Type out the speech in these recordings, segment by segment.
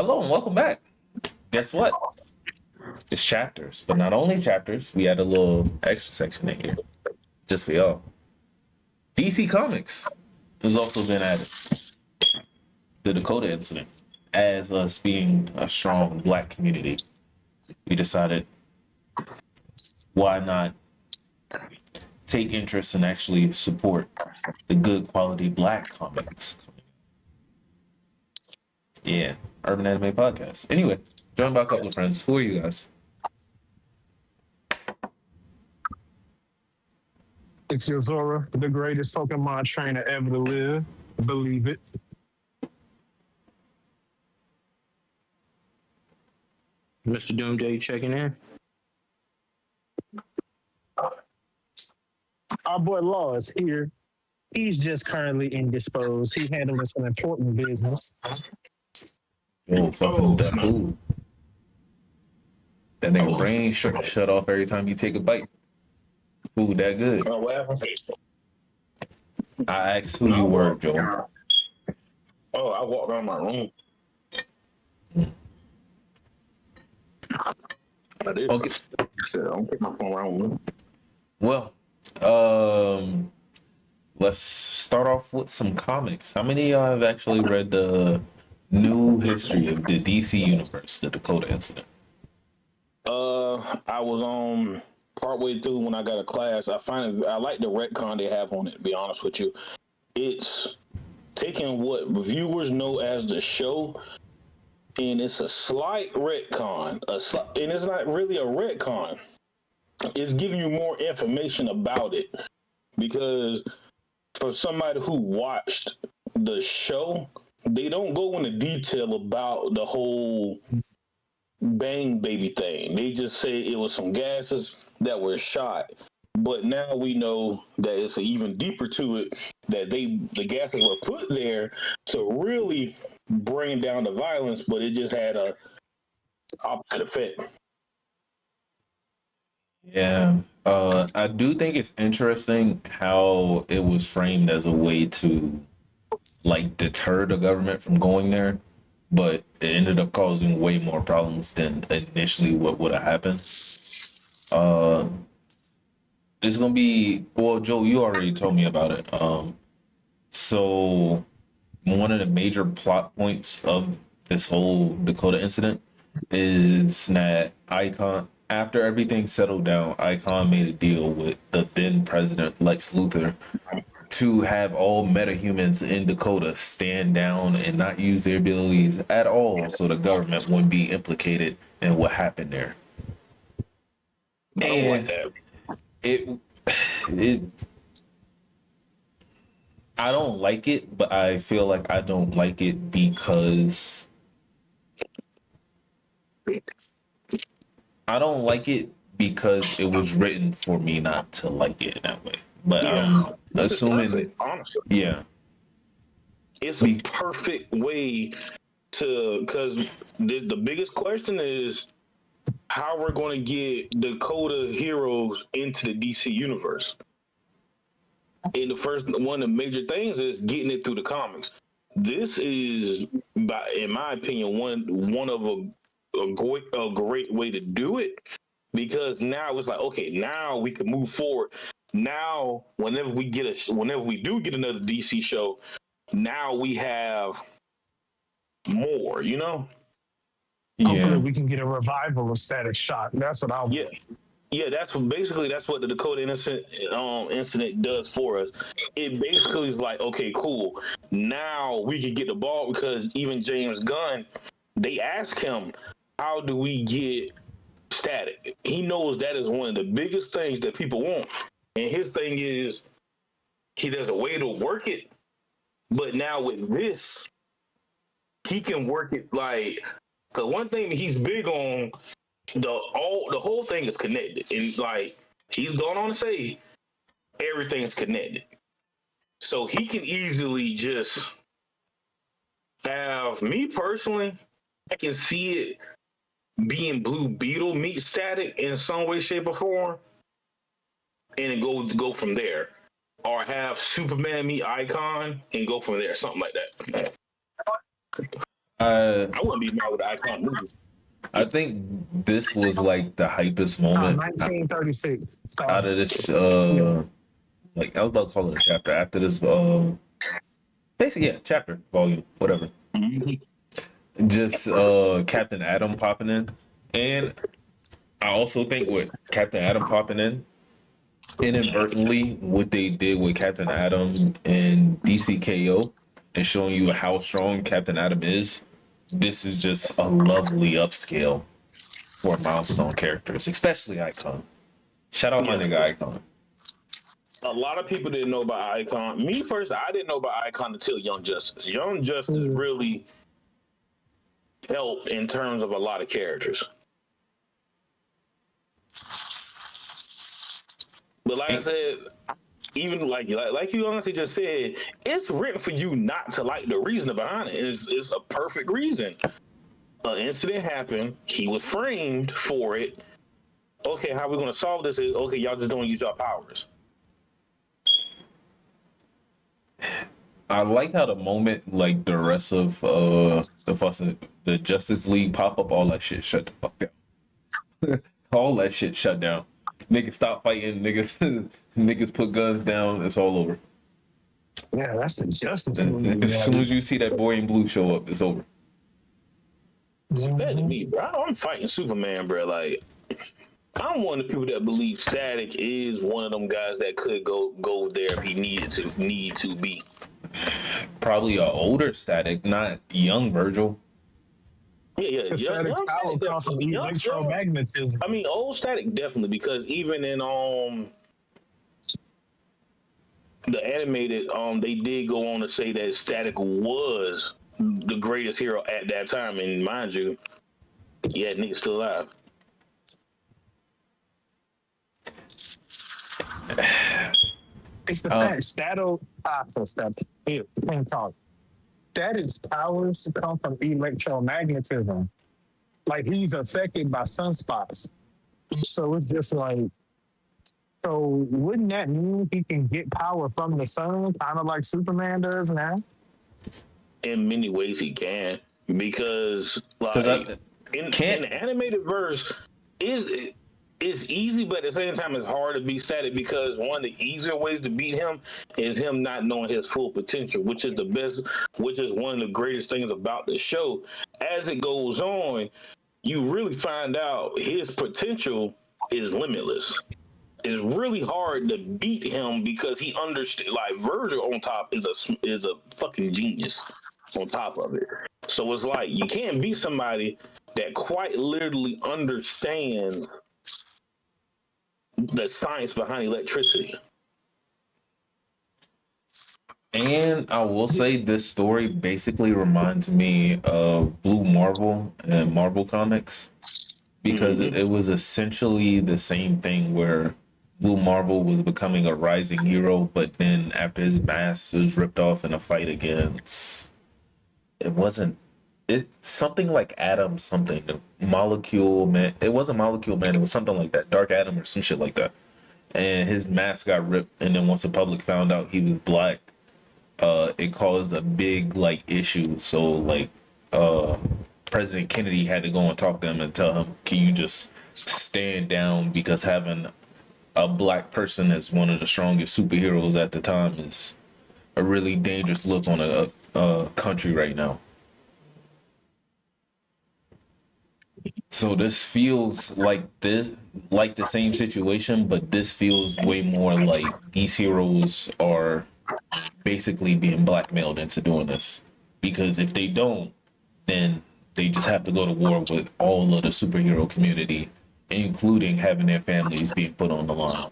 Hello and welcome back. Guess what? It's chapters, but not only chapters. We had a little extra section in here just for y'all. DC Comics has also been added. The Dakota incident, as us being a strong Black community, we decided why not take interest and actually support the good quality Black comics. Yeah, Urban Anime Podcast. Anyway, joined by a couple of friends. Who are you guys? It's your Zora, the greatest Pokemon trainer ever to live. Believe it. Mr. Doomday checking in. Our boy Law is here. He's just currently indisposed. He handling some important business. Yo, fucking with that snap. food. That nigga brain shut off every time you take a bite. Food that good. Oh, what happened? I asked who you were, Joe. Oh, I walked around my room. I did. Okay. I said, I don't put my phone around me. Well, let's start off with some comics. How many of y'all have actually read the new history of the DC universe, the Dakota incident? I was on partway through when I got a class. I like the retcon they have on it, to be honest with you. It's taking what viewers know as the show, and it's a slight retcon. And it's not really a retcon. It's giving you more information about it. Because for somebody who watched the show, they don't go into detail about the whole Bang Baby thing. They just say it was some gases that were shot. But now we know that it's even deeper to it, that the gases were put there to really bring down the violence, but it just had a opposite effect. Yeah. I do think it's interesting how it was framed as a way to like deter the government from going there, but it ended up causing way more problems than initially what would have happened. Uh, it's gonna be well, Joe. You already told me about it. So one of the major plot points of this whole Dakota incident is that Icon, after everything settled down, Icon made a deal with the then president Lex Luthor to have all metahumans in Dakota stand down and not use their abilities at all so the government wouldn't be implicated in what happened there. I don't like And that. it I don't like it, but I feel like I don't like it because I don't like it because it was written for me not to like it that way. But Yeah. I'm This is assuming, perfect, honestly. yeah, It's a perfect way to, because the biggest question is how we're going to get Dakota heroes into the DC universe. And the first one of the major things is getting it through the comics. This is, in my opinion, one of a great way to do it, because now it's like, okay, now we can move forward. Now, whenever we do get another DC show, now we have more, you know? Hopefully, yeah, we can get a revival of Static Shock. That's what I want. Yeah. Yeah, that's what the Dakota incident does for us. It basically is like, okay, cool. Now we can get the ball, because even James Gunn, they ask him, how do we get Static? He knows that is one of the biggest things that people want. And his thing is, there's a way to work it, but now with this, he can work it like, the one thing that he's big on, the whole thing is connected, and like he's gone on to say, everything's connected. So he can easily just have, me personally, I can see it being Blue Beetle meet Static in some way, shape, or form, and then go from there, or have Superman meet Icon and go from there, something like that. I wouldn't be mad with the Icon movie. I think this was like the hypest moment 1936. out of this. Like I was about to call it a chapter after this. Basically, yeah, chapter, volume, whatever. Mhm. Just Captain Atom popping in, and I also think with Captain Atom popping in, inadvertently, what they did with Captain Atom and DCKO, and showing you how strong Captain Atom is. This is just a lovely upscale for milestone characters, especially Icon. Shout out my Yeah. nigga Icon. A lot of people didn't know about Icon. Me first, I didn't know about Icon until Young Justice. Young Justice really helped in terms of a lot of characters. But like I said, even like you honestly just said, it's written for you not to like the reason behind it. It's a perfect reason. An incident happened. He was framed for it. Okay, how are we gonna solve this? Is okay, y'all just don't use your powers. I like how the moment, like the rest of the Justice League pop up, all that shit shut the fuck down. All that shit shut down. Niggas stop fighting. Niggas, niggas put guns down. It's all over. Yeah, that's the Justice League. As soon as you see that boy in blue show up, it's over. That to me, bro. I'm fighting Superman, bro. Like, I'm one of the people that believe Static is one of them guys that could go there if he need to be. Probably a older Static, not young Virgil. Yeah. The Static's power comes from electromagnetism. I mean, old Static definitely, because even in the animated, they did go on to say that Static was the greatest hero at that time, and mind you, yeah, nigga's still alive. It's the fact Static's powers come from electromagnetism. Like he's affected by sunspots. So it's just like, so wouldn't that mean he can get power from the sun, kind of like Superman does now? In many ways, he can, because in the animated verse, it's easy, but at the same time, it's hard to beat Static, because one of the easier ways to beat him is him not knowing his full potential, which is one of the greatest things about the show. As it goes on, you really find out his potential is limitless. It's really hard to beat him because he understands. Like Virgil on top is a fucking genius on top of it. So it's like you can't beat somebody that quite literally understands the science behind electricity. And I will say this story basically reminds me of Blue Marvel and Marvel Comics, because it was essentially the same thing where Blue Marvel was becoming a rising hero, but then after his mask was ripped off in a fight against, something like Atom something, the Molecule Man. It wasn't Molecule Man, it was something like that, Dark Atom or some shit like that. And his mask got ripped, and then once the public found out he was black, it caused a big like issue. So like President Kennedy had to go and talk to him and tell him, can you just stand down, because having a black person as one of the strongest superheroes at the time is a really dangerous look on a country right now. So this feels like the same situation, but this feels way more like these heroes are basically being blackmailed into doing this, because if they don't, then they just have to go to war with all of the superhero community, including having their families being put on the line.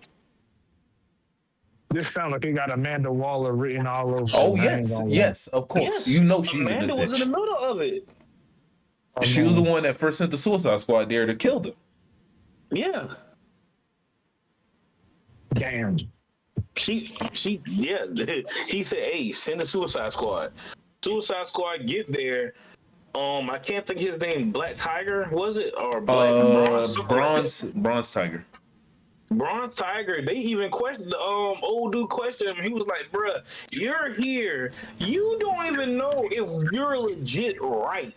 This sounds like it got Amanda Waller written all over. Oh yes, of course. Yes, you know she's Amanda in this was in bitch. the middle of it. She was the one that first sent the Suicide Squad there to kill them. Yeah. Damn. Yeah. He said, "Hey, send the Suicide Squad." Suicide Squad get there. I can't think his name. Black Tiger was it, or Black Bronze? Bronze Tiger. Bronze Tiger, they even questioned the old dude questioned him. He was like, bruh, you're here. You don't even know if you're legit right.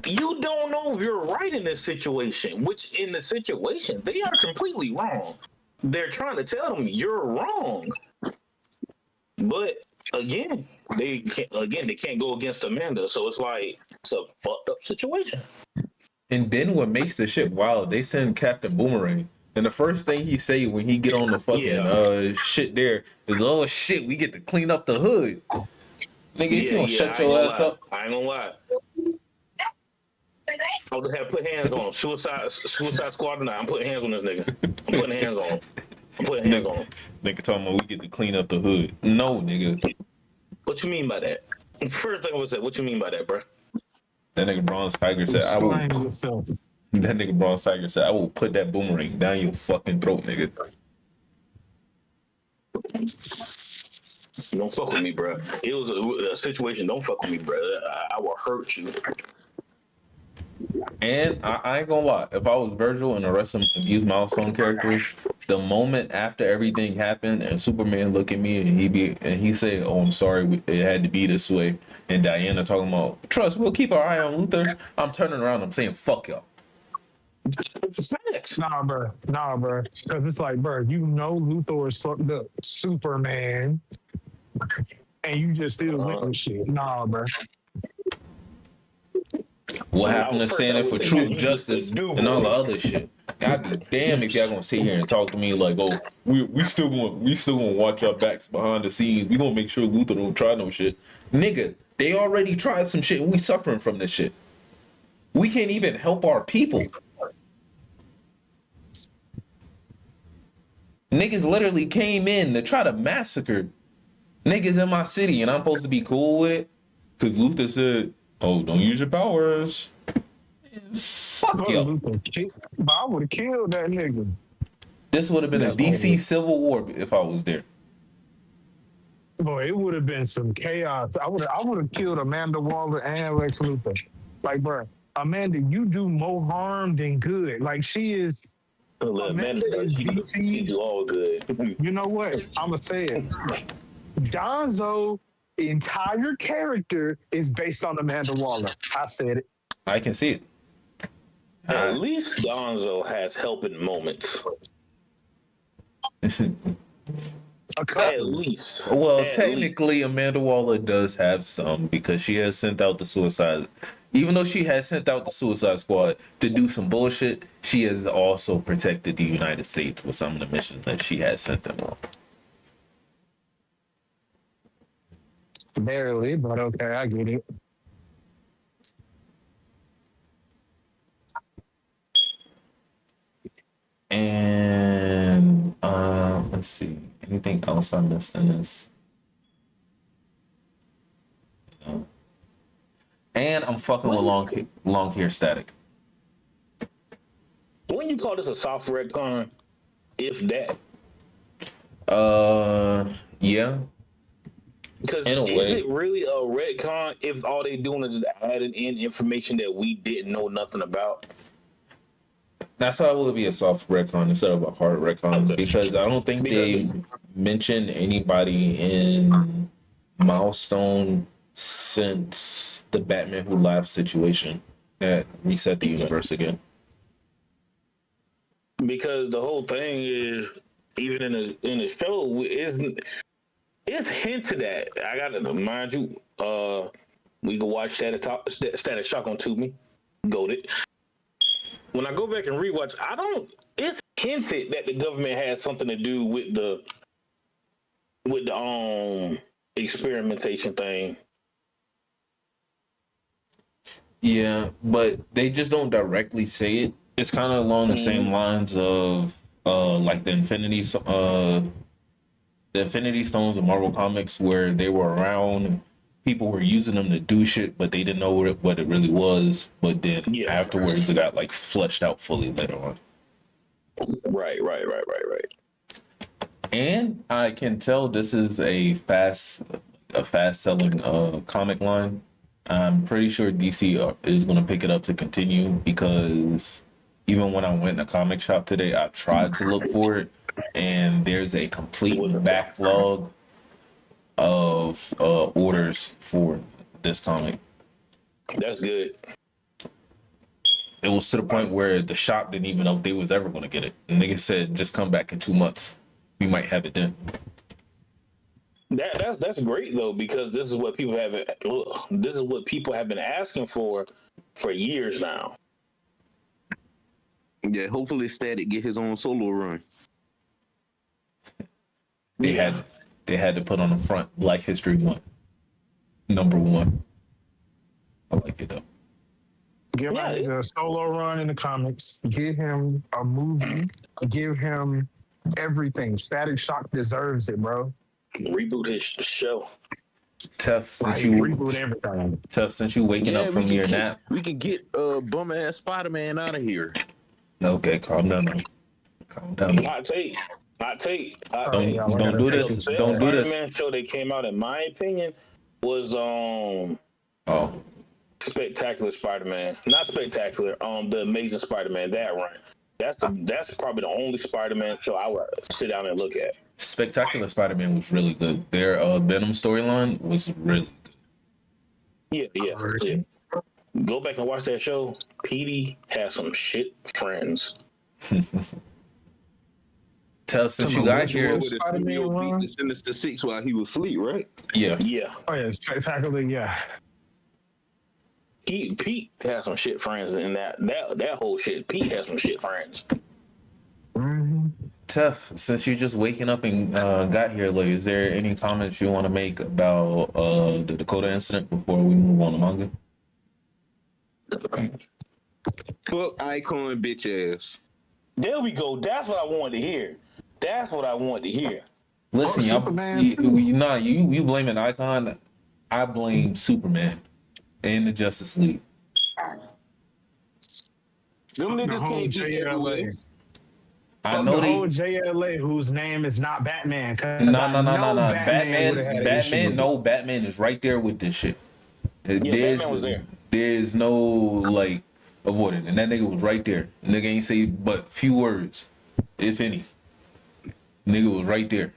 You don't know if you're right in this situation, which in the situation, they are completely wrong. They're trying to tell them you're wrong. But again, they can't go against Amanda. So it's like it's a fucked up situation. And then what makes the shit wild, they send Captain Boomerang. And the first thing he say when he get on the fucking Yeah. shit there is, oh shit, we get to clean up the hood. Nigga, if you don't Yeah, shut I ain't your gonna ass lie. up. I ain't gonna lie. I'll just have to put hands on him. Suicide Squad tonight. I'm putting hands on this nigga. I'm putting hands on him. I'm putting hands on him. Nigga talking about we get to clean up the hood. No, nigga. What you mean by that? First thing I would say, what you mean by that, bro? That nigga Bronze Tiger said, I will. Explain yourself. That nigga Bronze Tiger said, I will put that boomerang down your fucking throat, nigga. Don't fuck with me, bro. It was a situation. Don't fuck with me, bro. I will hurt you. And I ain't gonna lie, if I was Virgil and the rest of these milestone characters, the moment after everything happened and Superman look at me and he say, "Oh, I'm sorry, it had to be this way," and Diana talking about, "Trust, we'll keep our eye on Luther." I'm turning around, I'm saying, "Fuck y'all." Facts. Nah, bro. Because it's like, bro, you know Luthor is fucked up. Superman. And you just still went with shit. Nah, bro. What happened to First, I standing would for say, truth, man, you just a justice, new and all the boy. other shit? I'd be damn if y'all gonna sit here and talk to me like, "Oh, we still gonna watch our backs behind the scenes. We gonna make sure Luther don't try no shit." Nigga, they already tried some shit. And we suffering from this shit. We can't even help our people. Niggas literally came in to try to massacre niggas in my city, and I'm supposed to be cool with it because Luther said, "Oh, don't use your powers." Fuck Brother yo. Luther, but I would have killed that nigga. This would have been a That's all DC good. Civil War if I was there. Boy, it would have been some chaos. I would have killed Amanda Waller and Lex Luthor. Like, bro, Amanda, you do more harm than good. Like, she is. Look, man, Amanda is she DC. do all good. You know what? I'ma say it. Donzo entire character is based on Amanda Waller. I said it. I can see it. At least Donzo has helping moments. A At couple. least. Well, At least. technically, Amanda Waller does have some because she has sent out the suicide. Even though she has sent out the Suicide Squad to do some bullshit, she has also protected the United States with some of the missions that she has sent them on. Barely, but okay, I get it. And let's see, anything else I missed in this? No. And I'm fucking with long hair static. When you call this a soft retcon, if that. Yeah, Because in a is way. it really a retcon if all they doing is just adding in information that we didn't know nothing about? That's how it would be a soft retcon instead of a hard retcon Okay. because I don't think Because they mentioned anybody in Milestone since the Batman Who Laughs situation that reset the universe again. the whole thing is even in the show it's hinted at. I gotta mind you, we can watch Static Shock on Tubi. Goated. When I go back and rewatch, it's hinted that the government has something to do with the experimentation thing. Yeah, but they just don't directly say it. It's kind of along the same lines of like the Infinity Stones of Marvel Comics where they were around and people were using them to do shit, but they didn't know what it really was. But then Yeah. afterwards, it got like fleshed out fully later on. Right. And I can tell this is a fast selling comic line. I'm pretty sure DC is going to pick it up to continue because Even when I went in a comic shop today, I tried to look for it, and there's a complete backlog of orders for this comic. That's good. It was to the point where the shop didn't even know if they was ever going to get it. And nigga said, just come back in 2 months. We might have it then. That's great though, because this is what people have been asking for years now. Yeah, hopefully Static get his own solo run. They had to put on the front Black History Month, #1. I like it though. Give my nigga a solo run in the comics. Give him a movie. Give him everything. Static Shock deserves it, bro. Reboot his show. Tough since reboot everything. Tough since you waking up from your nap. We can get bum ass Spider-Man out of here. Okay, calm down. Calm down. Hot take. Don't do this. Don't do this. Spider-Man show that came out, in my opinion, was Spectacular Spider-Man. Not Spectacular. The Amazing Spider-Man. That run. That's probably the only Spider-Man show I would sit down and look at. Spectacular Spider-Man was really good. Their Venom storyline was really good. Yeah. Go back and watch that show. Petey has some shit friends. Tough since you got here. Beat the Sinister Six while he was asleep, right? Yeah. Oh yeah, Spectacular. Yeah. Pete has some shit friends in that whole shit. Pete has some shit friends. Mm-hmm. Tough, since you're just waking up and got here, like, is there any comments you want to make about the Dakota incident before we move on to manga? Fuck Icon bitch ass. There we go. That's what I wanted to hear. Listen, y'all, you blaming Icon. I blame Superman and the Justice League. Them niggas can't get everywhere. I know the whole JLA whose name is not Batman. No. Batman is right there with this shit. Batman was there. There's no like avoiding, and that nigga was right there. Nigga ain't say but few words, if any. Nigga was right there.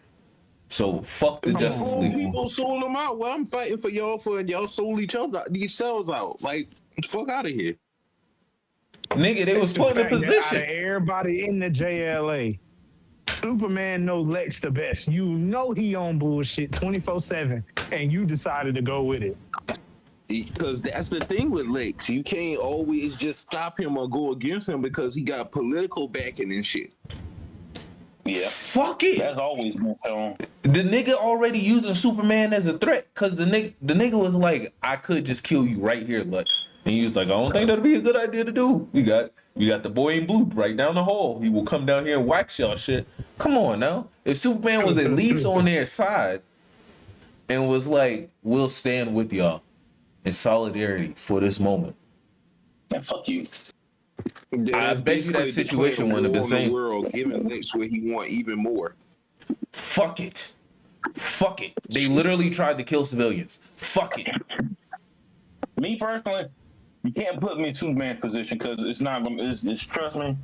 So fuck the Justice League. People sold them out. Well, I'm fighting for y'all y'all sold each other these cells out. Like, fuck out of here. Nigga, they was put in a position. Out of everybody in the JLA, Superman know Lex the best. You know he on bullshit 24/7, and you decided to go with it. Because that's the thing with Lex. You can't always just stop him or go against him because he got political backing and shit. Yeah. Fuck it. That's always been shown. The nigga already using Superman as a threat because the nigga was like, I could just kill you right here, Lex. And he was like, I don't think that'd be a good idea to do. We got the boy in blue right down the hall. He will come down here and wax y'all shit. Come on now. If Superman was at least on their side and was like, we'll stand with y'all in solidarity for this moment. Man, fuck you. I bet you that situation wouldn't have been same. World giving Lex what he want even more. Fuck it. They literally tried to kill civilians. Fuck it. Me personally, you can't put me in Superman's position because it's not gonna. It's trust me,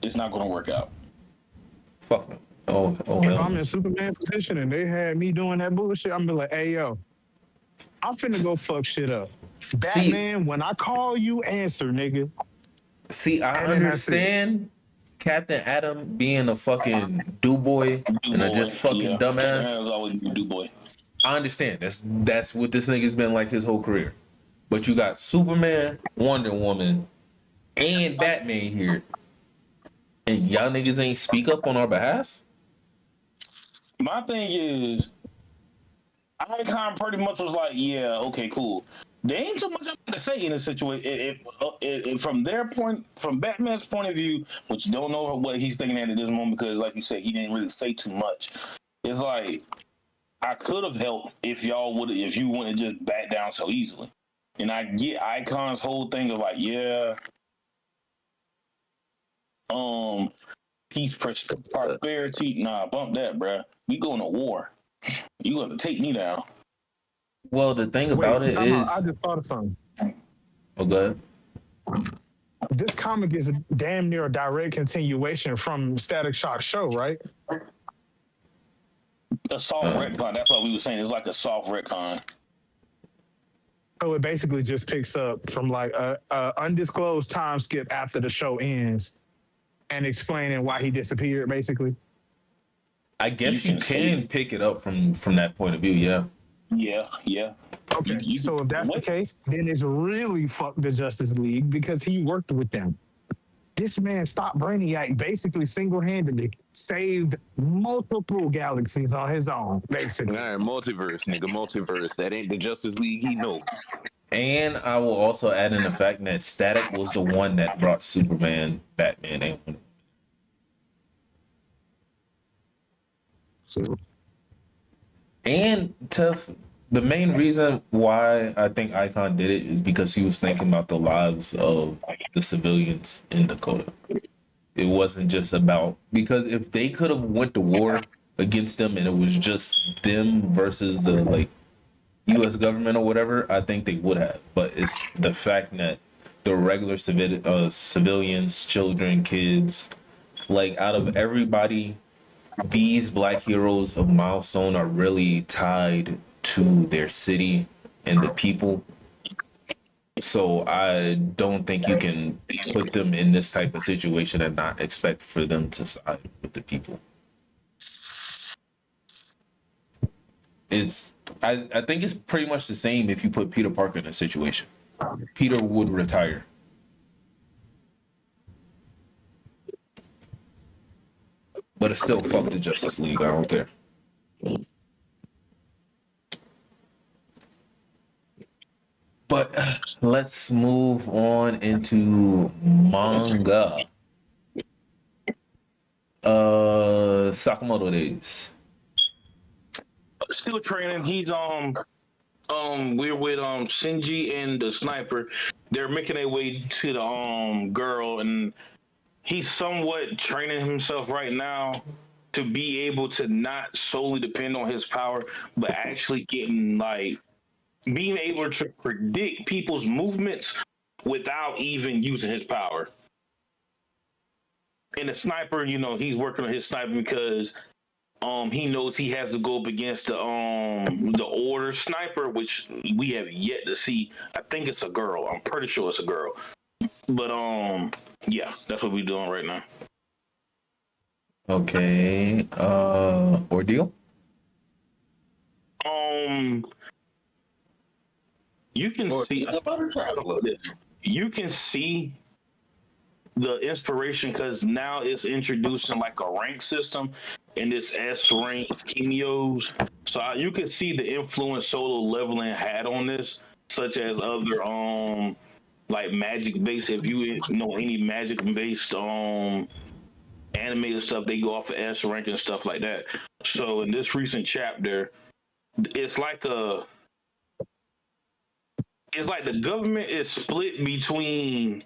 it's not gonna work out. Fuck me. Oh. If I'm in Superman position and they had me doing that bullshit, I'm be like, hey yo, I'm finna go fuck shit up. Batman, when I call you, answer, nigga. See, I understand Captain Atom being a fucking do-boy and a just fucking dumbass. Always be a do-boy. I understand. That's what this nigga's been like his whole career. But you got Superman, Wonder Woman, and Batman here. And y'all niggas ain't speak up on our behalf? My thing is, Icon pretty much was like, yeah, okay, cool. There ain't so much to say in this situation. From Batman's point of view, which don't know what he's thinking at this moment, because like you said, he didn't really say too much. It's like, I could have helped if you wouldn't just back down so easily. And I get Icon's whole thing of like, yeah, peace, prosperity. Nah, bump that, bruh. We going to war. You gonna take me down. Well, the thing about it is, I just thought of something. Oh, good. This comic is a damn near a direct continuation from Static Shock show, right? A soft retcon. That's what we were saying. It's like a soft retcon. So it basically just picks up from like a undisclosed time skip after the show ends and explaining why he disappeared, basically. I guess you can see. can pick it up from that point of view. Yeah. Yeah. Okay. So if that's the what? case, then it's really fuck the Justice League because he worked with them. This man stopped Brainiac basically single-handedly, saved multiple galaxies on his own, basically. All right, multiverse, nigga, multiverse. That ain't the Justice League he know. And I will also add in the fact that Static was the one that brought Superman, Batman, and Wonder So, And the main reason why I think Icon did it is because he was thinking about the lives of the civilians in Dakota. It wasn't just about, because if they could have went to war against them and it was just them versus the like U.S. government or whatever, I think they would have. But it's the fact that the regular civilians, children, kids, like out of everybody, these black heroes of Milestone are really tied to their city and the people. So I don't think you can put them in this type of situation and not expect for them to side with the people. I think it's pretty much the same if you put Peter Parker in a situation. Peter would retire. But it's still fuck the Justice League. I don't care. But let's move on into manga. Sakamoto days. Still training. He's we're with Shinji and the sniper. They're making their way to the girl, and he's somewhat training himself right now to be able to not solely depend on his power, but actually getting like being able to predict people's movements without even using his power. And the sniper, he's working on his sniper because he knows he has to go up against the order sniper, which we have yet to see. I think it's a girl. I'm pretty sure it's a girl. But yeah, that's what we're doing right now. Okay. Ordeal. You can see. You can see the inspiration because now it's introducing like a rank system in this S rank chemios. So you can see the influence solo leveling had on this, such as other like magic based. If you know any magic based animated stuff, they go off of S rank and stuff like that. So in this recent chapter, it's like the government is split between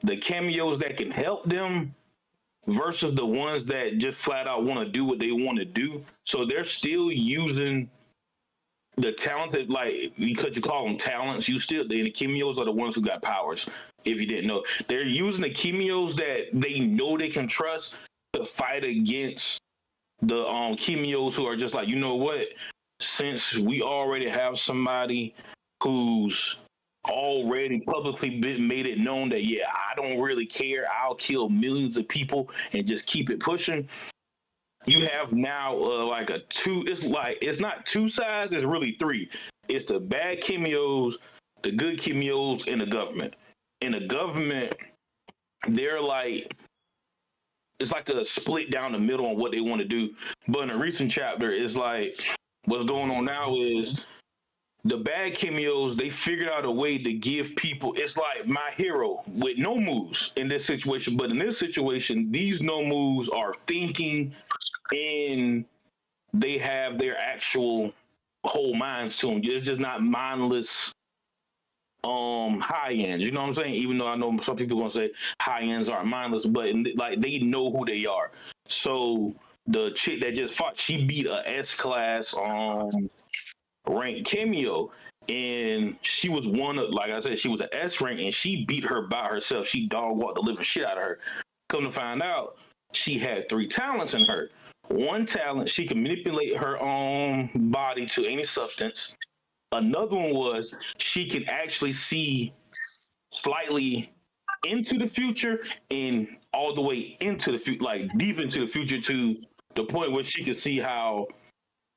the cameos that can help them versus the ones that just flat out want to do what they want to do. So they're still using the talented, like, because you call them talents, the cameos are the ones who got powers. If you didn't know, they're using the cameos that they know they can trust to fight against the cameos who are just like, you know what? Since we already have somebody who's already publicly made it known that, yeah, I don't really care, I'll kill millions of people and just keep it pushing. You have now like a two. It's not two sides. It's really three. It's the bad cameos, the good cameos, and the government. In the government, they're like, it's like a split down the middle on what they want to do. But in a recent chapter, it's like what's going on now is the bad cameos. They figured out a way to give people. It's like my hero with no moves in this situation, but in this situation, these no moves are thinking, and they have their actual whole minds to them. It's just not mindless high ends. You know what I'm saying? Even though I know some people are gonna say high ends aren't mindless, but like they know who they are. So the chick that just fought, she beat a S class rank cameo. and she was one of, like I said, she was an S rank, and she beat her by herself. She dog walked the living shit out of her. Come to find out, she had 3 talents in her. One talent, she could manipulate her own body to any substance. Another one was she could actually see slightly into the future and all the way into the future, like deep into the future, to the point where she could see how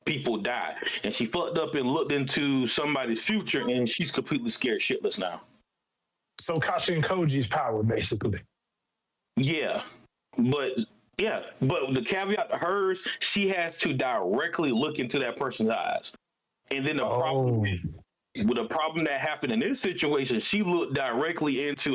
people die. And she fucked up and looked into somebody's future, and she's completely scared shitless now. So Kashi and Koji's power, basically. Yeah, but but the caveat to hers, she has to directly look into that person's eyes. And then the problem with the problem that happened in this situation, she looked directly into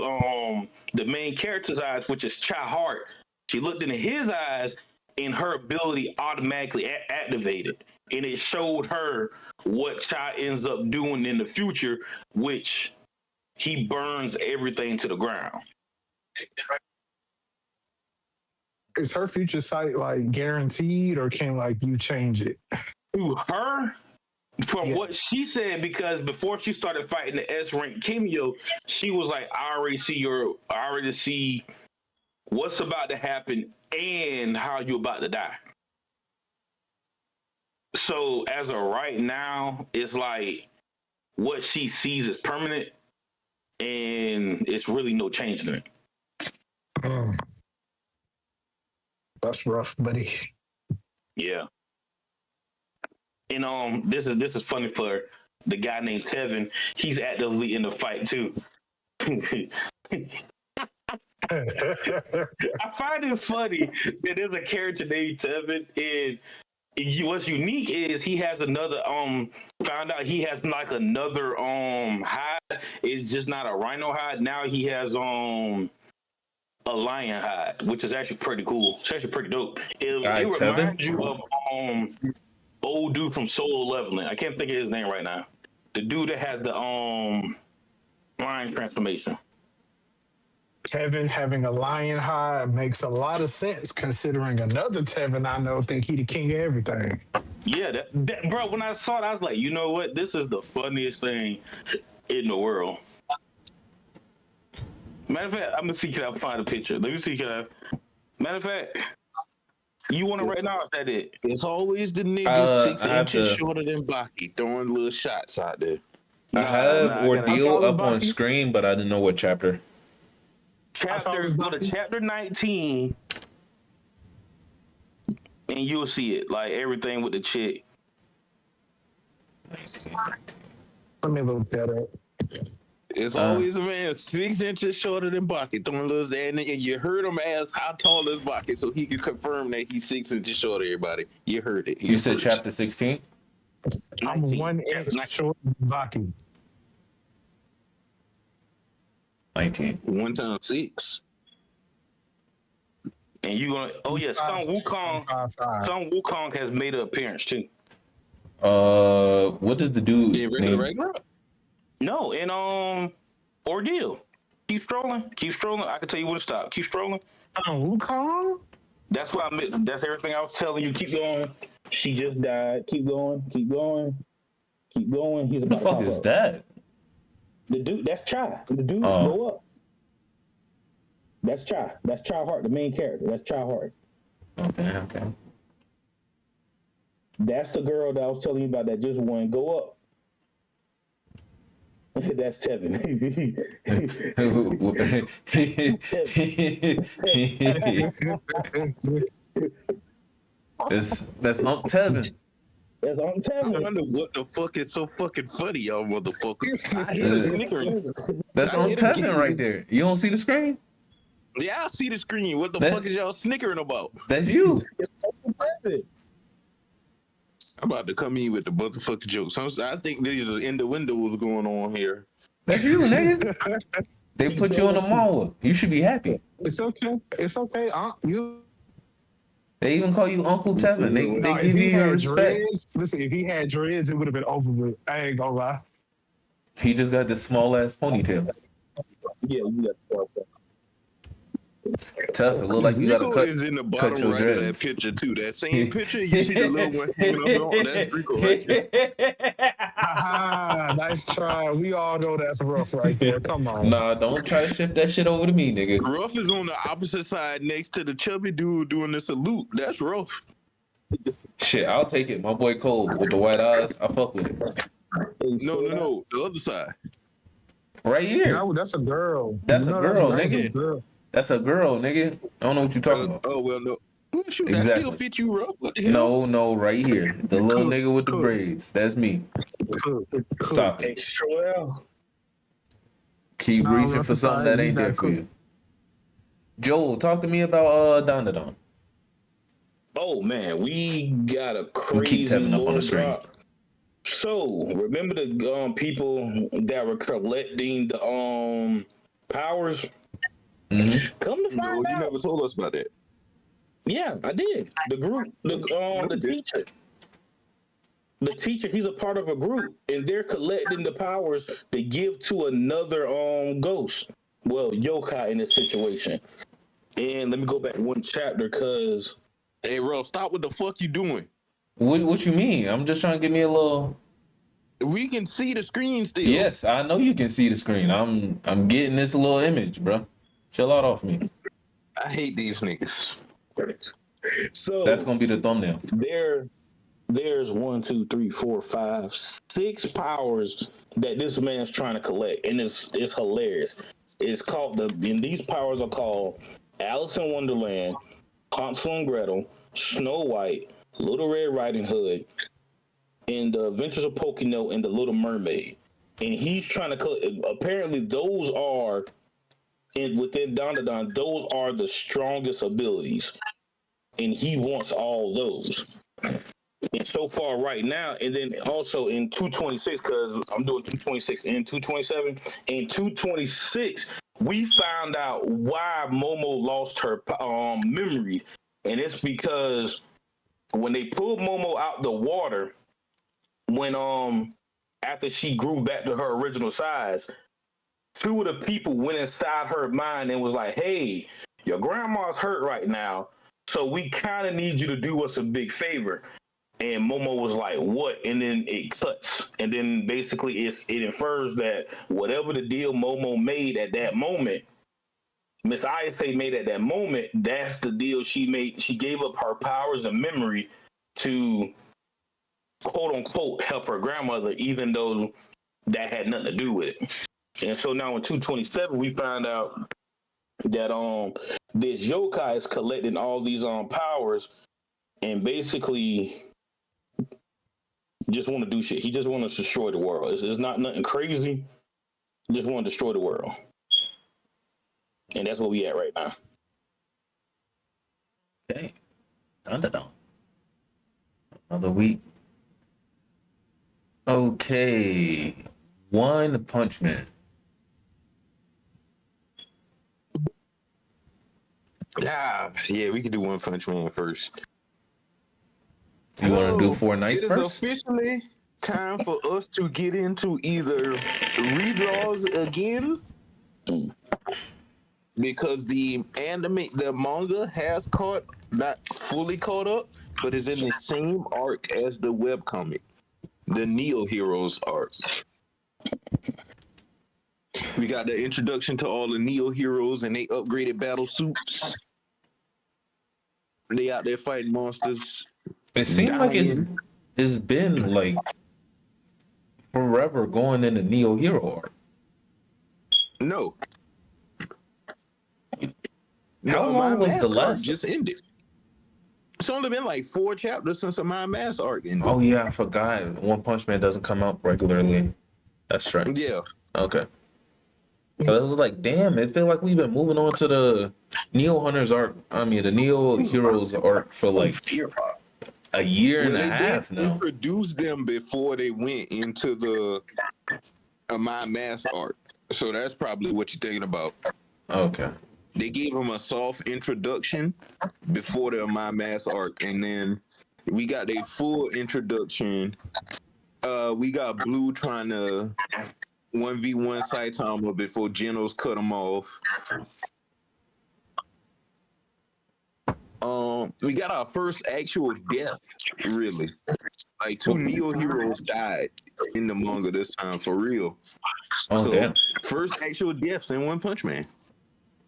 the main character's eyes, which is Chai Hart. She looked into his eyes, and her ability automatically activated, and it showed her what Chai ends up doing in the future, which he burns everything to the ground. Is her future sight like guaranteed, or can like you change it? To her, from what she said, because before she started fighting the S rank Cameo, she was like, I already see what's about to happen and how you're about to die. So as of right now, it's like what she sees is permanent, and it's really no change in it. That's rough, buddy. Yeah. And this is funny for the guy named Tevin. He's actively in the fight too. I find it funny that there's a character named Tevin, and what's unique is he has another found out he has like another hide. It's just not a rhino hide. Now he has a lion hide, which is actually pretty cool. It's actually pretty dope. It reminds you of old dude from Solo Leveling. I can't think of his name right now. The dude that has the lion transformation. Tevin having a lion hide makes a lot of sense, considering another Tevin I know think he the king of everything. Yeah, that bro, when I saw it, I was like, you know what? This is the funniest thing in the world. Matter of fact, I'm gonna see, can I find a picture? Let me see, matter of fact, you want it right now? Is that it? It's always the nigga 6 inches shorter than Baki throwing little shots out there. I have Ordeal up on screen, but I didn't know what chapter. Go to chapter 19, and you'll see it. Like everything with the chick. Let me look that up. It's always a man 6 inches shorter than Baki throwing little, and you heard him ask how tall is Baki, so he could confirm that he's 6 inches shorter. Everybody, you heard it. You said chapter 16. I'm 1 inch shorter than Baki. 19. 1 times 6. And you gonna? Oh yeah, Sun Wukong has made an appearance too. What does the dude name? No, in Ordeal. Keep strolling. I can tell you when to stop. Keep strolling. Wukong? That's what I meant. That's everything I was telling you. Keep going. She just died. Keep going. He's Who the fuck is that? The dude. That's Chai. The dude go up. That's Chai. That's Chai Hart, the main character. That's Chai Hart. Okay. That's the girl that I was telling you about that just won. Go up. That's Tevin. That's Unc Tevin. That's Unc Tevin. I wonder what the fuck is so fucking funny, y'all motherfuckers. I hear snickering. That's Unc Tevin right there. You don't see the screen? Yeah, I see the screen. What the fuck is y'all snickering about? That's you. I'm about to come in with the motherfucking jokes. I think there's an innuendos going on here. That's you, nigga. They put you on the mall. You should be happy. It's okay. They even call you Uncle Tevin. They give you your respect. Listen, if he had dreads, it would have been over with. I ain't gonna lie. He just got this small ass ponytail. Yeah, you got Tough. It look like you gotta cut. Is in the bottom cut your right dreads. of that picture too. That same picture, you see the little one hanging up on. That's Draco right there. Nice try. We all know that's rough right there. Come on. Nah, don't try to shift that shit over to me, nigga. Ruff is on the opposite side next to the chubby dude doing the salute. That's rough. Shit, I'll take it. My boy Cole with the white eyes, I fuck with it. No. The other side. Right here. No, that's a girl. That's a girl, That's a nigga. girl. That's a girl, nigga. I don't know what you're talking about. Oh, well, no. Well, shoot, that Exactly. still fit you, Ruff. What the hell? No, right here. The little Cook, nigga with the cook. braids. That's me. Stop it. Extra well. Keep Nah, reaching Ruff for is something alright. that You ain't there got for cook. you. Joel, talk to me about Don. Oh man, we got a We keep crazy tapping up on the lore screen. drop. So remember the people that were collecting the powers? Mm-hmm. Come to No, find you out, never told us about that. yeah, I did. The group, the you didn't. teacher. The teacher, he's a part of a group, and they're collecting the powers to give to another ghost. Well, yokai in this situation. And let me go back one chapter, cause Hey, Ruff, stop what the fuck you doing. What you mean? I'm just trying to give me a little. We can see the screen still. Yes, I know you can see the screen. I'm getting this little image, bro. Chill out off me. I hate these niggas. so That's gonna be the thumbnail. there's 1, 2, 3, 4, 5, 6 powers that this man's trying to collect, and it's hilarious. It's called and these powers are called Alice in Wonderland, Hansel and Gretel, Snow White, Little Red Riding Hood, and the Adventures of Pokino and the Little Mermaid. And he's trying to collect. Apparently, those are within Don. Those are the strongest abilities, and he wants all those. And so far, right now, and then also in 226, because I'm doing 226 and 227. In 226, we found out why Momo lost her memory, and it's because when they pulled Momo out the water, when after she grew back to her original size, 2 of the people went inside her mind and was like, "Hey, your grandma's hurt right now, so we kind of need you to do us a big favor." And Momo was like, "What?" And then it cuts, and then basically it infers that whatever the deal Momo made at that moment, Miss Ayase made at that moment, that's the deal she made. She gave up her powers and memory to quote unquote help her grandmother, even though that had nothing to do with it. And so now in 227, we find out that this yokai is collecting all these powers and basically just want to do shit. He just wants to destroy the world. It's not nothing crazy. Just want to destroy the world. And that's where we at right now. Okay. Don. Another week. Okay. One Punch Man. Yeah, we could do One Punch Man first. You want to do 4 nights It is first? officially time for us to get into either redraws again, because the manga has not fully caught up, but is in the same arc as the webcomic, the Neo Heroes arc. We got the introduction to all the Neo Heroes and they upgraded battle suits. They out there fighting monsters. It seemed like dying. it's been like forever going in the Neo Hero arc. No. How long My was the Mask arc last? just ended. It's only been like 4 chapters since My Mask arc ended. Oh yeah, I forgot. One Punch Man doesn't come out regularly. That's right. Yeah. Okay. So it was like, damn, it feel like we've been moving on to the Neo Hunters arc. I mean, the Neo Heroes arc for like a year and a half They now. introduced them before they went into the My Mask arc. So that's probably what you're thinking about. Okay. They gave them a soft introduction before the My Mask arc, and then we got a full introduction. We got Blue trying to 1v1 Saitama before Genos cut him off. We got our first actual death, really. Like 2 Neo heroes died in the manga this time for real. Oh So damn. first actual deaths in One Punch Man.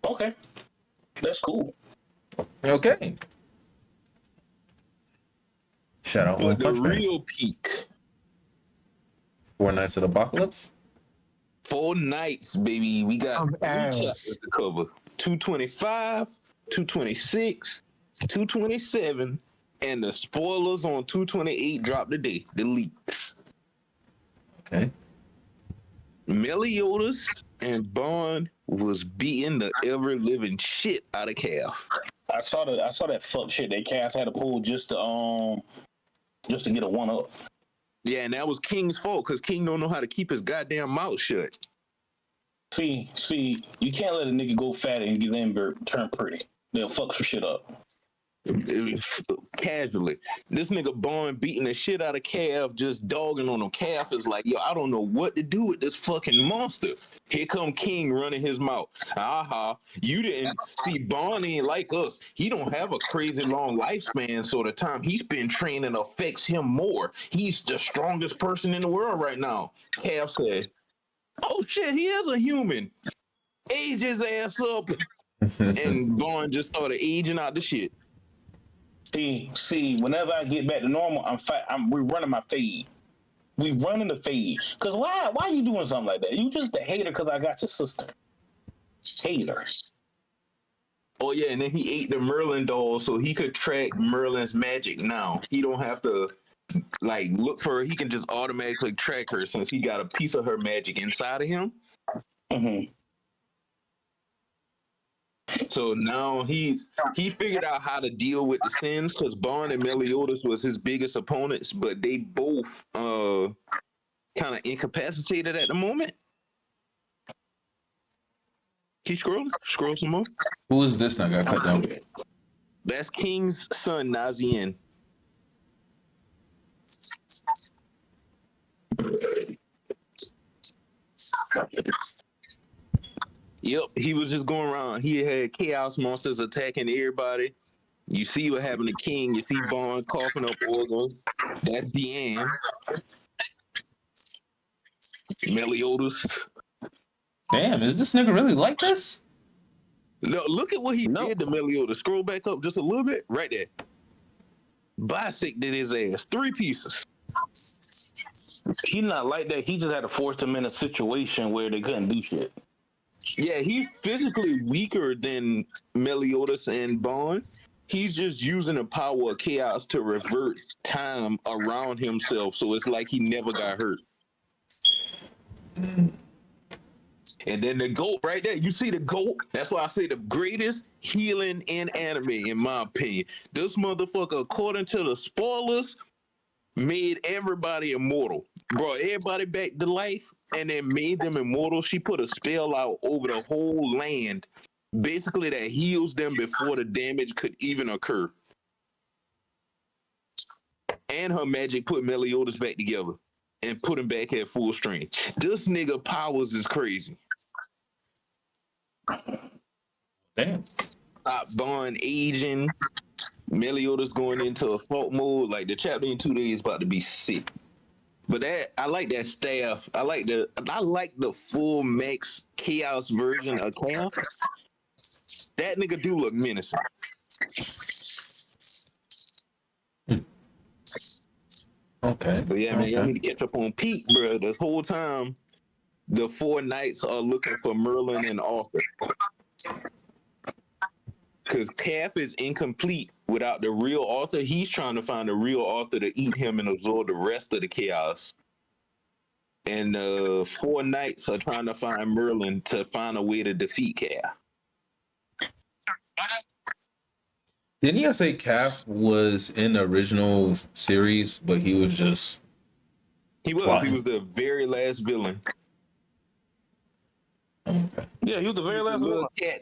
Okay, that's cool. Okay. Shout out One But the Punch Man. real peak, 4 Nights of the Apocalypse. 4 nights, baby. We got I'm 3 ass. chapters to cover: 225, 226, 227, and the spoilers on 228 drop today. The leaks. Okay. Meliodas and Bond was beating the ever living shit out of Calf. I saw that fuck shit that Cass had to pull just to get a 1-up. Yeah, and that was King's fault because King don't know how to keep his goddamn mouth shut. See, you can't let a nigga go fat and then turn pretty. They'll fuck some shit up. Casually. This nigga Bond beating the shit out of Calf, just dogging on him. Calf is like, yo, I don't know what to do with this fucking monster. Here come King running his mouth. Aha, you didn't see Bond ain't like us. He don't have a crazy long lifespan, so the time he spent training affects him more. He's the strongest person in the world right now. Calf said, oh shit, he is a human. Age his ass up. And Bond just started aging out the shit. See, whenever I get back to normal, we're running my fade. We running the fade. Cause why are you doing something like that? You just a hater because I got your sister. Hater. Oh yeah, and then he ate the Merlin doll so he could track Merlin's magic now. He don't have to like look for her. He can just automatically track her since he got a piece of her magic inside of him. Mm-hmm. So now he figured out how to deal with the sins because Bond and Meliodas was his biggest opponents, but they both kind of incapacitated at the moment. Keep scrolling. Scroll some more. Who is this now got cut down? That's King's son, Nazien. Yep, he was just going around. He had chaos monsters attacking everybody. You see what happened to King. You see Bond coughing up organs. That's Deanne. Meliodas. Damn, is this nigga really like this? Look at what he No. did to Meliodas. Scroll back up just a little bit. Right there. Bisected his ass. 3 pieces. He not like that. He just had to force them in a situation where they couldn't do shit. Yeah, he's physically weaker than Meliodas and Bond. He's just using the power of chaos to revert time around himself, so it's like he never got hurt. And then the GOAT right there, you see the GOAT? That's why I say the greatest healing in anime, in my opinion. This motherfucker, according to the spoilers, made everybody immortal. Brought everybody back to life and then made them immortal. She put a spell out over the whole land, basically that heals them before the damage could even occur. And her magic put Meliodas back together and put him back at full strength. This nigga powers is crazy. Damn. Stop Bond aging. Meliodas going into assault mode. Like the chapter in 2 days about to be sick. But I like that staff. I like the full max chaos version of Chaos. That nigga do look menacing. Okay. But yeah, man, y'all Okay. need to catch up on Pete, bro. This whole time, the 4 knights are looking for Merlin and Arthur. Because Calf is incomplete without the real Arthur. He's trying to find the real Arthur to eat him and absorb the rest of the chaos. And 4 knights are trying to find Merlin to find a way to defeat Calf. Didn't you say Calf was in the original series, but he was just He was plotting? the very last villain. Okay. Yeah, he was the very He was last the little one. cat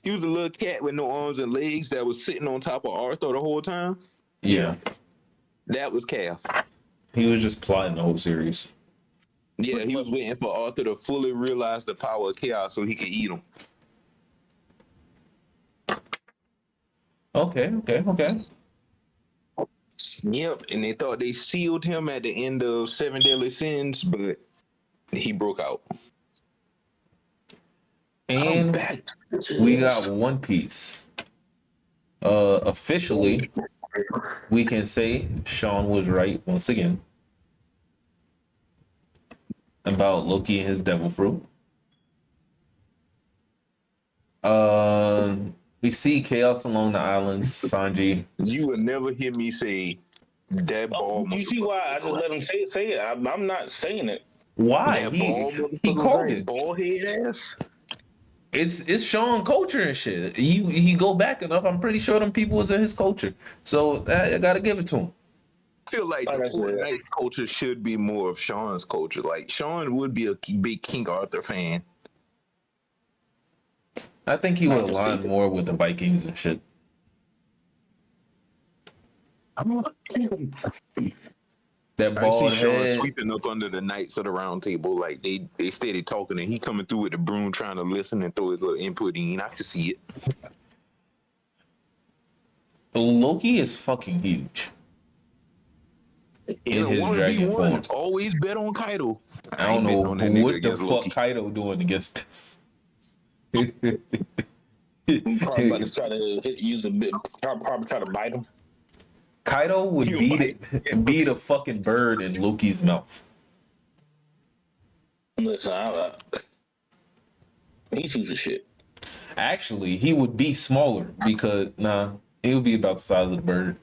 he was the little cat with no arms and legs that was sitting on top of Arthur the whole time. Yeah. That was Calf. He was just plotting the whole series. Yeah, he was waiting for Arthur to fully realize the power of chaos so he could eat him. Okay. Yep, and they thought they sealed him at the end of Seven Deadly Sins, but he broke out. I'm And back to we this. got One Piece. Officially, we can say Sean was right once again about Loki and his devil fruit. We see chaos along the islands. Sanji. You will never hear me say that Oh, ball. you see why I just let him say it? I'm not saying it. Why That ball he motherfucker was called right. it? Ball head ass. It's Sean culture and shit. He go back enough. I'm pretty sure them people was in his culture. So I gotta give it to him. I feel like Like the I Four said, Knights culture should be more of Sean's culture. Like Sean would be a big King Arthur fan. I think he I would can see align it. more with the Vikings and shit. That I see bald Sean head. sweeping up under the Knights of the Round Table, like they steady talking, and he coming through with the broom, trying to listen and throw his little input in. I can see it. Loki is fucking huge In in a his 1v1, dragon form. always bet on Kaido. I I don't ain't betting know on that nigga what the against fuck Loki. Kaido doing against this. Probably about to try to use a bit. Probably try to bite him. Kaido would You beat might. it, beat a fucking bird in Loki's mouth. Listen, he's using shit. Actually, he would be smaller because he would be about the size of the bird,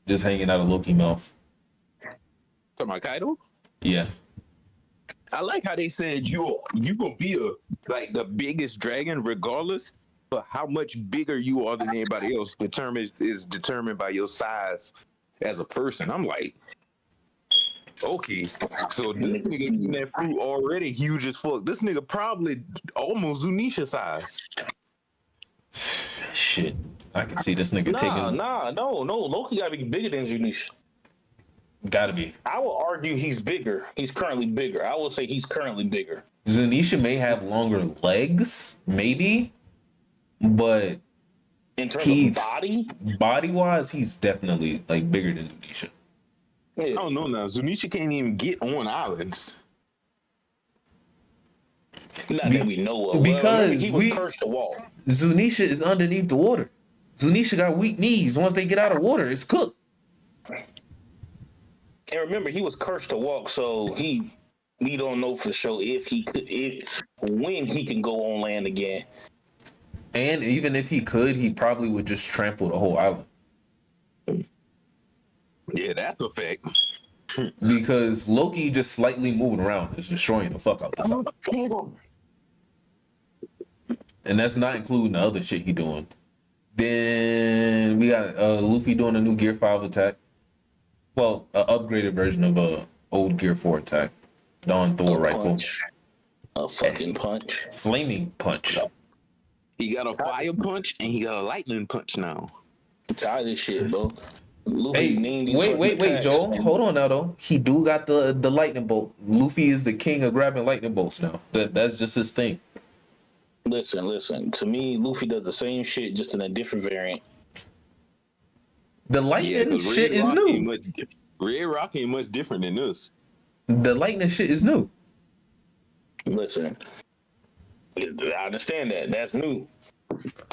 just hanging out of Loki's mouth. Talking about Kaido? Yeah, I like how they said you gonna be like the biggest dragon regardless, but how much bigger you are than anybody else is determined by your size as a person. I'm like, okay, so this nigga eating that fruit already huge as fuck. This nigga probably almost Zunisha size. shit. I can see this nigga taking. No. Loki gotta be bigger than Zunisha. Gotta be. I will argue he's bigger. He's currently bigger. I will say he's currently bigger. Zunisha may have longer legs, maybe, but In terms of he's body, wise, he's definitely like bigger than Zunisha. yeah. I don't know now. Zunisha can't even get on islands. Not that we know of. Well, Because remember, he was cursed to walk. Zunisha is underneath the water. Zunisha got weak knees. Once they get out of water, it's cooked. And remember, he was cursed to walk, so we don't know for sure when he can go on land again. And even if he could, he probably would just trample the whole island. Yeah, that's a fact. Because Loki just slightly moving around is destroying the fuck out this island. And that's not including the other shit he doing. Then we got Luffy doing a new Gear 5 attack. Well, an upgraded version of a old Gear 4 attack. Dawn Thor rifle. Punch. A fucking punch. Flaming punch. He got a fire punch and he got a lightning punch now. I'm tired of this shit, bro. Luffy Hey, named these wait, fucking attacks, Joel. and Hold on now, though. He do got the lightning bolt. Luffy is the king of grabbing lightning bolts now. That's just his thing. Listen. To me, Luffy does the same shit, just in a different variant. The lightning 'cause shit is new. Red Rock ain't much different than this. The lightning shit is new. Listen, I understand that. That's new.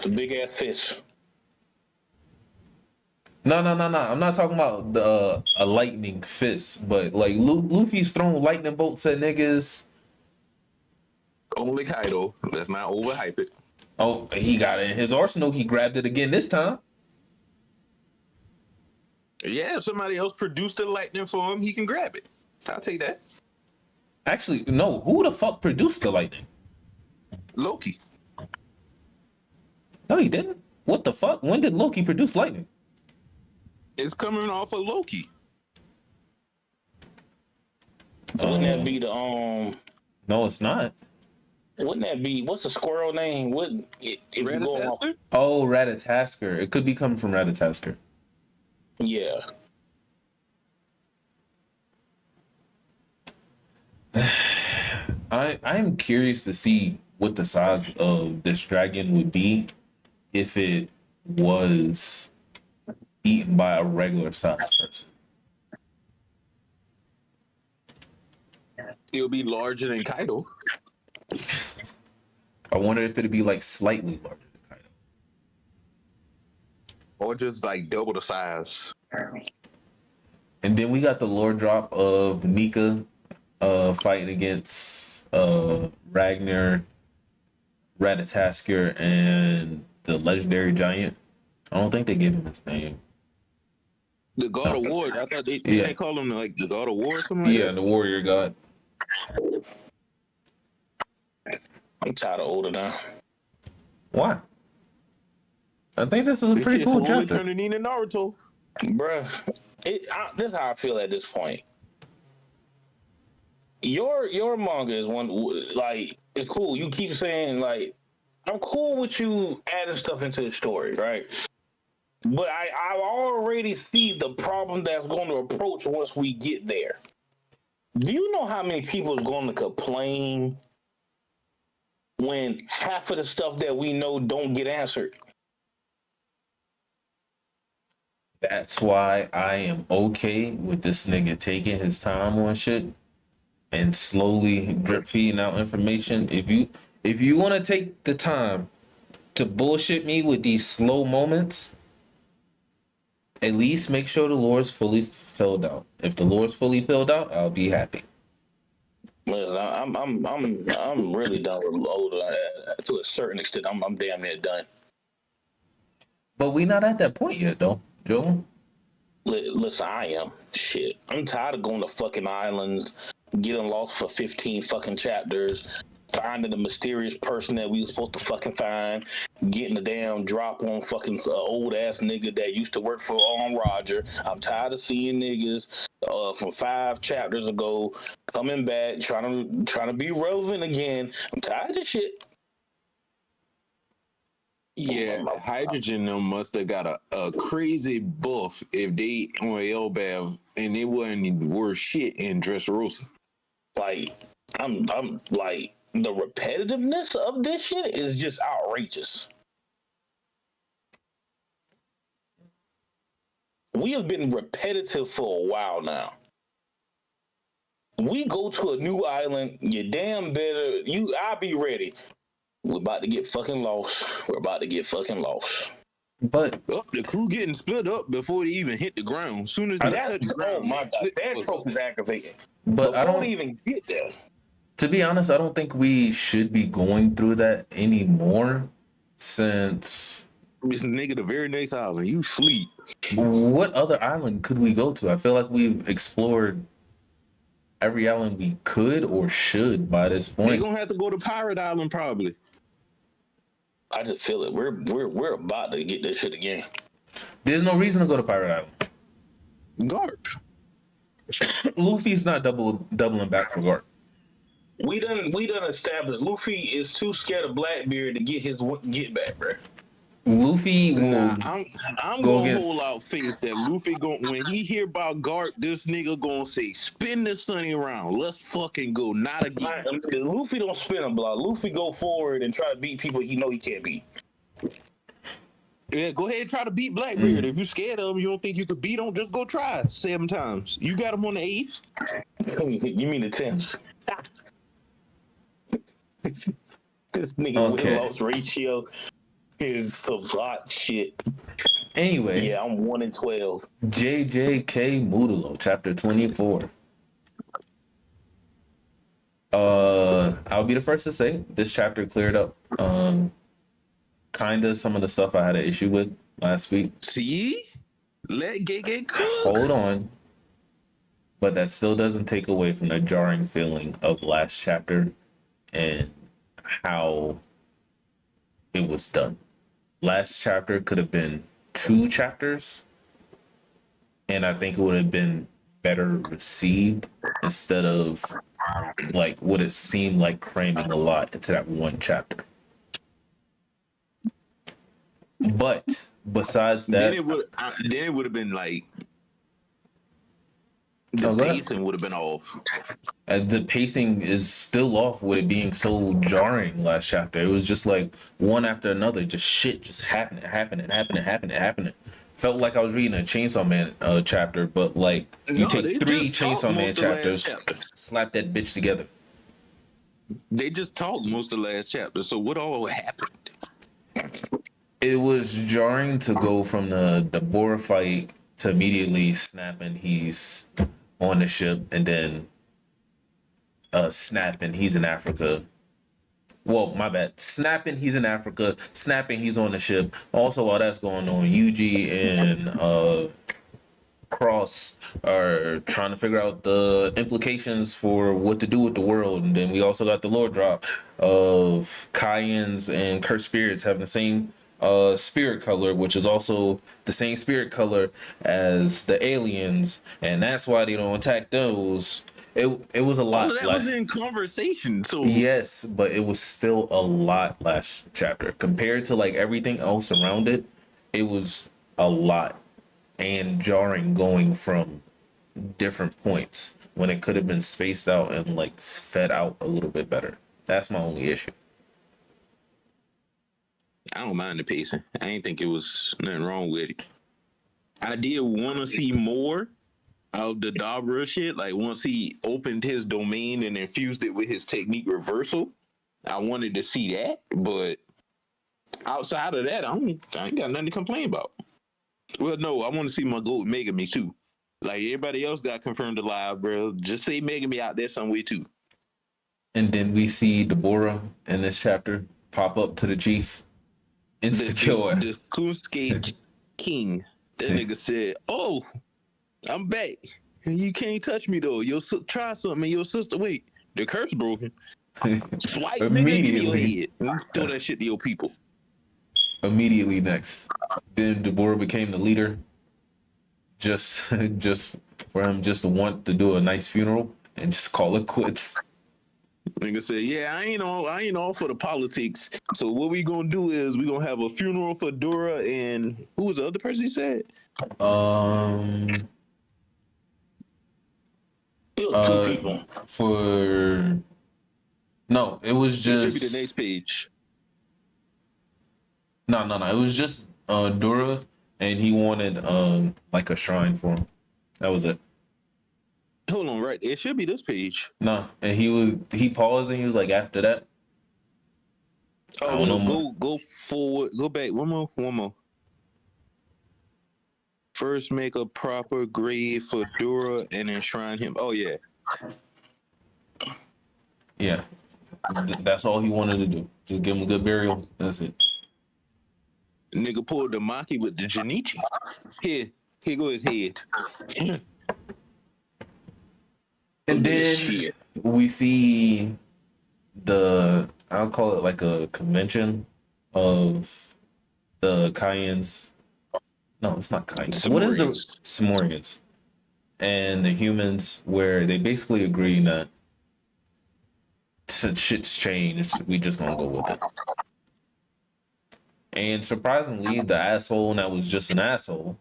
The big ass fish. No. I'm not talking about the a lightning fist, but like Luffy's throwing lightning bolts at niggas. Only Kaido. Let's not overhype it. Oh, he got it in his arsenal. He grabbed it again this time. Yeah, if somebody else produced the lightning for him, he can grab it. I'll take that. Actually, no. Who the fuck produced the lightning? Loki. No, he didn't. What the fuck? When did Loki produce lightning? It's coming off of Loki. Wouldn't that be the No, it's not. Wouldn't that be what's the squirrel name? Wouldn't if you go off? Ratatasker? Oh, Ratatasker. It could be coming from Ratatasker. Yeah. I'm curious to see what the size of this dragon would be if it was eaten by a regular sized person. It'll be larger than Kaido, I wonder if it'd be like slightly larger than Kaido. or just like double the size. And then we got the lore drop of Nika fighting against Ragnar, Ratatasker, and the legendary giant. I don't think they gave him his name. The God of War. I thought didn't Yeah. they call him like the God of War or something like Yeah, that? the warrior god. I'm tired of older now. Why? I think this was a This pretty shit cool slowly chapter. turning into Naruto. Bruh, this is how I feel at this point. Your manga is one, like, it's cool. You keep saying, like, I'm cool with you adding stuff into the story, right? But I already see the problem that's going to approach once we get there. Do you know how many people is going to complain when half of the stuff that we know don't get answered? That's why I am okay with this nigga taking his time on shit and slowly drip feeding out information. If you want to take the time to bullshit me with these slow moments, at least make sure the lore's fully filled out. If the lore's fully filled out, I'll be happy. Listen, I'm really done with older. To a certain extent, I'm damn near done. But we not at that point yet, though, Joe. Listen, I am. Shit. I'm tired of going to fucking islands, getting lost for 15 fucking chapters, finding the mysterious person that we were supposed to fucking find, getting the damn drop on fucking old ass nigga that used to work for Roger. I'm tired of seeing niggas from 5 chapters ago coming back, trying to be relevant again. I'm tired of this shit. Yeah, Hydrogen them must have got a crazy buff if they on Elbath and they wasn't worth shit in Dressrosa. Like, I'm like, the repetitiveness of this shit is just outrageous. We have been repetitive for a while now. We go to a new island, you damn better, I'll be ready. We're about to get fucking lost. We're about to get fucking lost. But The crew getting split up before they even hit the ground. As soon as they touch the ground, oh my god, split that the trope is aggravating. but I Before don't. they even get there. To be honest, I don't think we should be going through that anymore. Since this nigga the very next island, you sleep. what other island could we go to? I feel like we've explored every island we could or should by this They point. gonna have to go to Pirate Island probably. I just feel it. We're about to get this shit again. There's no reason to go to Pirate Island. Garp. Luffy's not doubling back for Garp. We done established Luffy is too scared of Blackbeard to get his get back, bro. Luffy will I'm go gonna against. hold out faith that Luffy when he hear about Garp, this nigga gonna say, spin the sunny around. Let's fucking go. Not again. Luffy don't spin a block. Luffy go forward and try to beat people he know he can't beat. Yeah, go ahead and try to beat Blackbeard. If you scared of him, you don't think you could beat him, just go try it 7 times. You got him on the 8th. You mean the 10th? This nigga Okay. win-loss ratio is some hot shit. Anyway, Yeah, I'm 1 in 12. JJK Modulo, chapter 24. I'll be the first to say this chapter cleared up kind of some of the stuff I had an issue with last week. See? Let get cook. Hold on. But that still doesn't take away from the jarring feeling of last chapter and how it was done. Last chapter could have been 2 chapters, and I think it would have been better received instead of like what it seemed like cramming a lot into that 1 chapter. But besides that, Then it would have been like the go ahead. pacing would have been off. The pacing is still off with it being so jarring last chapter. It was just like one after another, just shit just happening. felt like I was reading a Chainsaw Man chapter, but like you No, they take 3 just talked Chainsaw most Man of the last chapters, chapter. slap that bitch together. They just talked most of the last chapter. So what all happened? It was jarring to go from the Bora fight to immediately snapping he's on the ship, and then snapping he's in Africa. Well, my bad. Snapping he's in Africa. Snapping he's on the ship. Also, while that's going on, Yuji and Cross are trying to figure out the implications for what to do with the world. And then we also got the lore drop of Kayans and Cursed Spirits having the same spirit color, which is also the same spirit color as the aliens, and that's why they don't attack those. It was a All of lot. that was in conversation. So Yes, but it was still a lot last chapter compared to like everything else around it. It was a lot and jarring going from different points when it could have been spaced out and like fed out a little bit better. That's my only issue. I don't mind the pacing. I ain't think it was nothing wrong with it. I did want to see more of the Dabra shit. Like once he opened his domain and infused it with his technique reversal, I wanted to see that. But outside of that, I ain't got nothing to complain about. Well, no, I want to see my goat Megami too. Like everybody else got confirmed alive, bro. Just say Megami out there some way too. And then we see Deborah in this chapter pop up to the chief, insta killer. The Kunsuke King. That nigga said, "Oh, I'm back. You can't touch me though. Try something. And your sister, wait, the curse broken. Swipe, nigga, give me your Immediately, head. Throw that shit to your people." immediately next. Then Deborah became the leader, just just for him just to want to do a nice funeral and just call it quits. Nigga said, "Yeah, I ain't all for the politics. So what we gonna do is we gonna have a funeral for Dora and who was the other person he said? Um, It was two people. for no, it was It should be the just next page. no. It was just Dura, and he wanted like a shrine for him. That was it. Hold on, right? It should be this page. No, and he paused and he was like, after that, I Oh don't know well, more. go forward, go back. One more. First, make a proper grave for Dora and enshrine him. Oh yeah, Yeah, that's all he wanted to do. Just give him a good burial. That's it. nigga pulled the Maki with the Janichi. Here go his head. And Look at this then shit. we see I'll call it like a convention of the Kayans. No, it's not Kayans. What is the Samorians. Samorians and the humans, where they basically agree that since shit's changed, we just gonna go with it. And surprisingly, the asshole that was just an asshole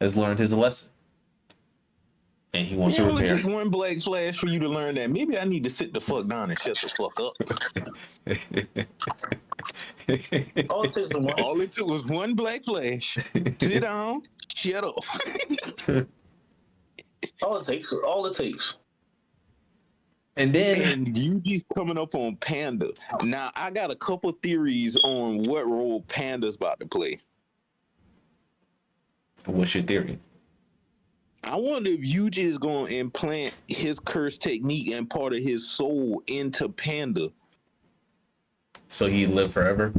has learned his lesson, and he wants It to only repair. takes one black flash for you to learn that. Maybe I need to sit the fuck down and shut the fuck up. All it takes is one. All it took was one black flash. Sit down, shut up. All it takes. All it takes. And then And Yuji's coming up on Panda. Now, I got a couple theories on what role Panda's about to play. what's your theory? I wonder if Yuji is going to implant his curse technique and part of his soul into Panda. So he live forever,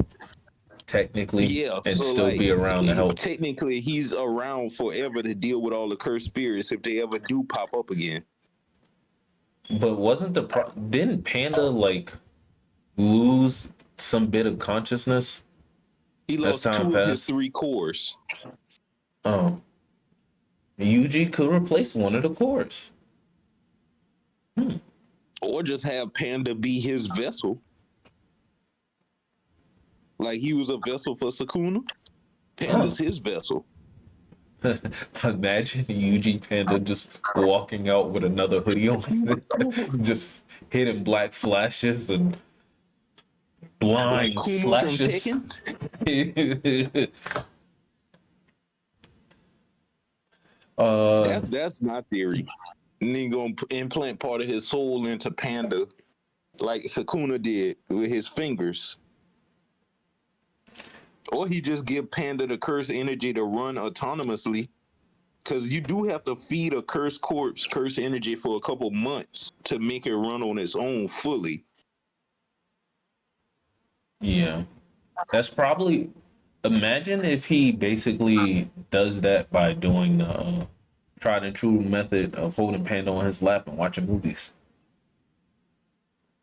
technically, Yeah, and so still like be around to help. technically he's around forever to deal with all the cursed spirits if they ever do pop up again. But wasn't didn't Panda like lose some bit of consciousness He as lost time 2 of his passed? 3 cores. Oh, Yuji could replace one of the cores. Or just have Panda be his vessel. Like he was a vessel for Sukuna. Panda's his vessel. Imagine Yuji Panda just walking out with another hoodie on, just hitting black flashes and Like blind Kuma from slashes. Tekken. Uh, That's my theory. And then gonna implant part of his soul into Panda, like Sakuna did with his fingers. Or he just give Panda the curse energy to run autonomously. Cause you do have to feed a cursed corpse curse energy for a couple months to make it run on its own fully. yeah, that's probably. Imagine if he basically does that by doing the tried and true method of holding Panda on his lap and watching movies.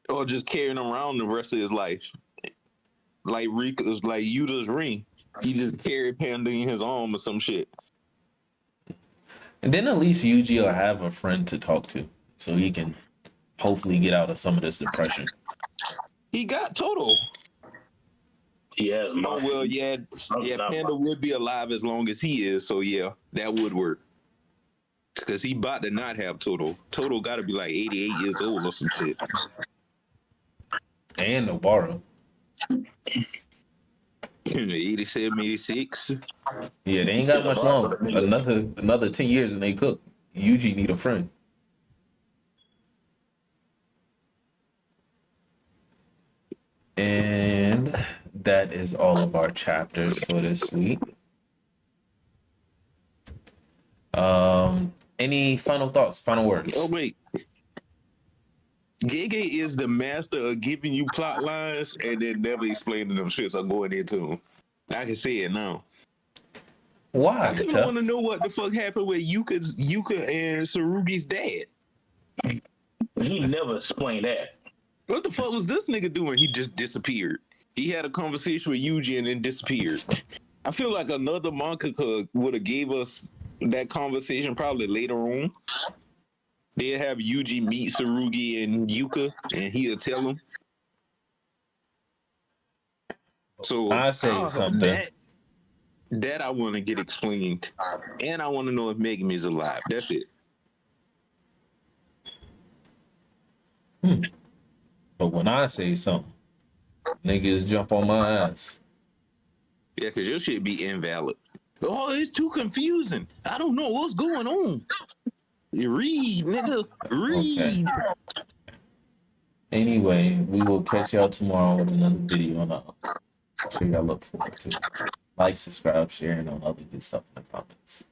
Or just carrying him around the rest of his life. Like Rika's like Yuta's ring. He just carried Panda in his arm or some shit. And then at least Yuji will have a friend to talk to, so he can hopefully get out of some of this depression. He got Toto. He has Oh well, yeah, Panda would be alive as long as he is, so yeah, that would work. Cause he about to not have Toto. Toto got to be like 88 years old or some shit. And Nobara. 87, 86. Yeah, they ain't got much longer. Another 10 years and they cook. Yuji need a friend. And that is all of our chapters for this week. Any final thoughts, final words? Oh wait. Gege is the master of giving you plot lines and then never explaining them shits or going into them. I can say it now. Why? I kind of want to know what the fuck happened with Yuka and Sarugi's dad. He never explained that. What the fuck was this nigga doing? He just disappeared. He had a conversation with Yuji and then disappeared. I feel like another mangaka would have gave us that conversation probably later on. They'd have Yuji meet Tsurugi and Yuka, and he'll tell him. So I say something. That I want to get explained, and I want to know if Megumi is alive. That's it. But when I say something, niggas jump on my ass. Yeah, because your shit be invalid. Oh, it's too confusing. I don't know what's going on. You read, nigga. Read. Okay. Anyway, we will catch y'all tomorrow with another video on the show y'all look forward to. Like, subscribe, share, and all other good stuff in the comments.